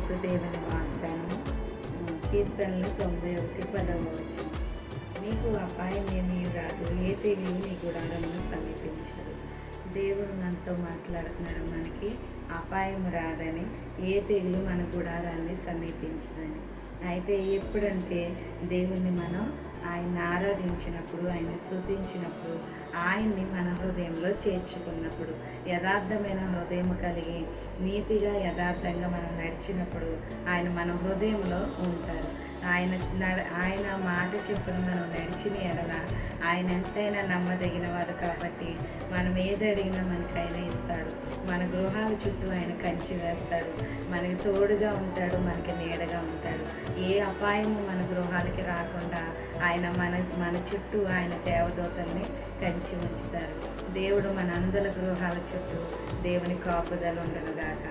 యేసు దేవుని వాగ్దానం. కీర్తనలు 91:10. నీకు అపాయం ఏమీ రాదు, ఏ తెగులు నీ గుడారమును సమీపించదు. దేవుడు మనతో మాట్లాడుతున్నాడు, మనకి అపాయం రాదని, ఏ తెగులు మన గుడారాన్ని సమీపించదని. అయితే ఎప్పుడంటే దేవుణ్ణి మనం ఆయన్ని ఆరాధించినప్పుడు, ఆయన్ని స్తుతించినప్పుడు, ఆయన్ని మన హృదయంలో చేర్చుకున్నప్పుడు, యథార్థమైన హృదయం కలిగి నీతిగా యథార్థంగా మనం నడిచినప్పుడు ఆయన మన హృదయంలో ఉంటారు. ఆయన మాట చెప్పిన మనం నడిచిన ఎడల ఆయన ఎంతైనా నమ్మదగిన వారు కాబట్టి మనం ఏది అడిగినా మనకు ఆయన ఇస్తాడు. మన గృహాల చుట్టూ ఆయన కంచి వేస్తాడు, మనకి తోడుగా ఉంటాడు, మనకి నీడగా ఉంటాడు. ఏ అపాయము మన గృహాలకి రాకుండా ఆయన మన చుట్టూ ఆయన దేవదూతల్ని కంచి ఉంచుతారు. దేవుడు మన అందరి గృహాల చుట్టూ దేవుని కాపుదల ఉండనుగాక.